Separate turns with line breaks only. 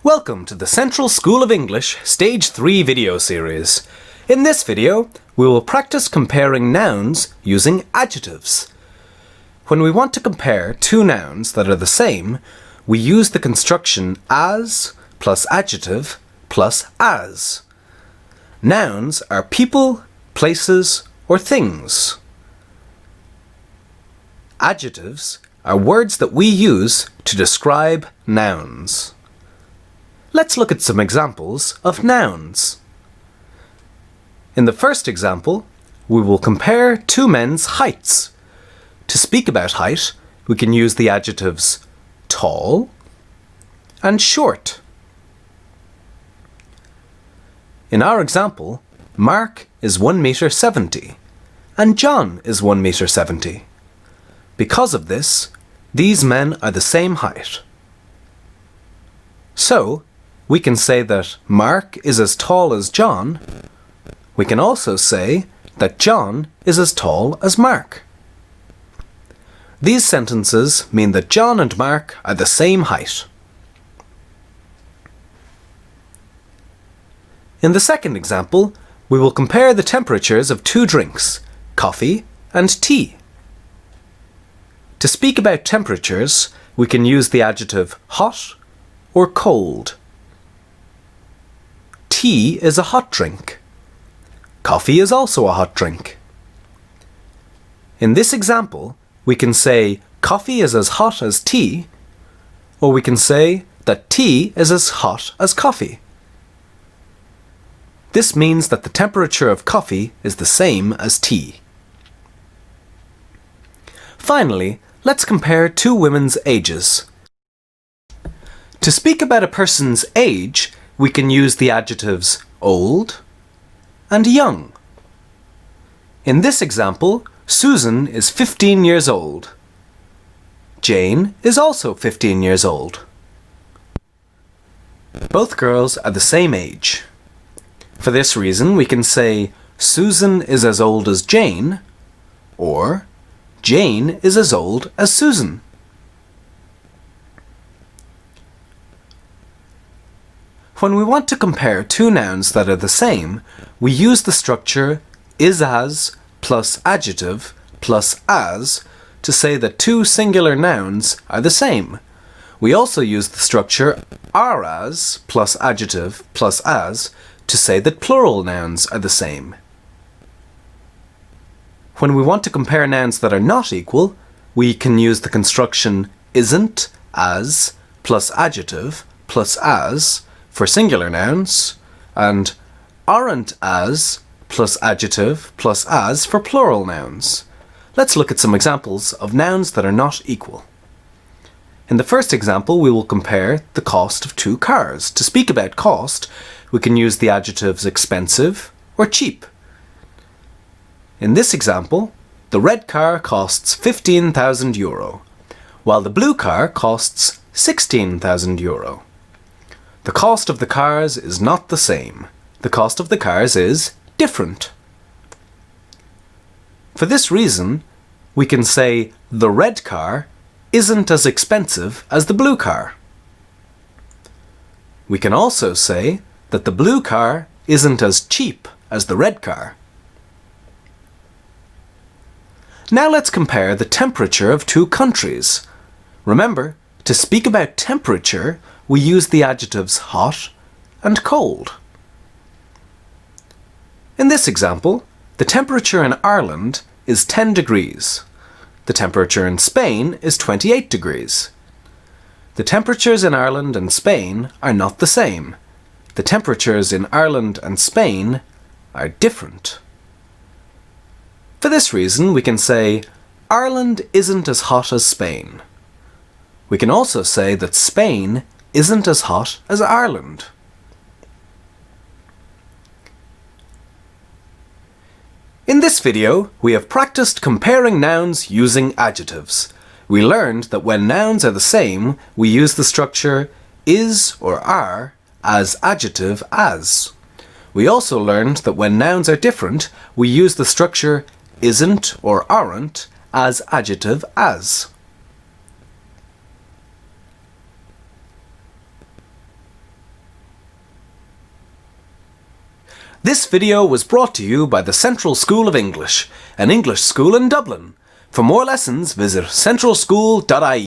Welcome to the Central School of English Stage 3 video series. In this video, we will practice comparing nouns using adjectives. When we want to compare two nouns that are the same, we use the construction as plus adjective plus as. Nouns are people, places, or things. Adjectives are words that we use to describe nouns. Let's look at some examples of nouns. In the first example, we will compare two men's heights. To speak about height, we can use the adjectives tall and short. In our example, Mark is 1.70 m and John is 1.70 m. Because of this, these men are the same height. So, we can say that Mark is as tall as John. We can also say that John is as tall as Mark. These sentences mean that John and Mark are the same height. In the second example, we will compare the temperatures of two drinks, coffee and tea. To speak about temperatures, we can use the adjective hot or cold. Tea is a hot drink. Coffee is also a hot drink. In this example, we can say coffee is as hot as tea, or we can say that tea is as hot as coffee. This means that the temperature of coffee is the same as tea. Finally, let's compare two women's ages. To speak about a person's age, we can use the adjectives old and young. In this example, Susan is 15 years old. Jane is also 15 years old. Both girls are the same age. For this reason, we can say Susan is as old as Jane, or Jane is as old as Susan. When we want to compare two nouns that are the same, we use the structure is as plus adjective plus as to say that two singular nouns are the same. We also use the structure are as plus adjective plus as to say that plural nouns are the same. When we want to compare nouns that are not equal, we can use the construction isn't as plus adjective plus as for singular nouns, and aren't as plus adjective plus as for plural nouns. Let's look at some examples of nouns that are not equal. In the first example, we will compare the cost of two cars. To speak about cost, we can use the adjectives expensive or cheap. In this example, the red car costs €15,000, while the blue car costs €16,000. The cost of the cars is not the same. The cost of the cars is different. For this reason, we can say the red car isn't as expensive as the blue car. We can also say that the blue car isn't as cheap as the red car. Now let's compare the temperature of two countries. Remember, to speak about temperature, we use the adjectives hot and cold. In this example, the temperature in Ireland is 10 degrees. The temperature in Spain is 28 degrees. The temperatures in Ireland and Spain are not the same. The temperatures in Ireland and Spain are different. For this reason, we can say Ireland isn't as hot as Spain. We can also say that Spain isn't as hot as Ireland. In this video, we have practiced comparing nouns using adjectives. We learned that when nouns are the same, we use the structure is or are as adjective as. We also learned that when nouns are different, we use the structure isn't or aren't as adjective as. This video was brought to you by the Central School of English, an English school in Dublin. For more lessons, visit centralschool.ie.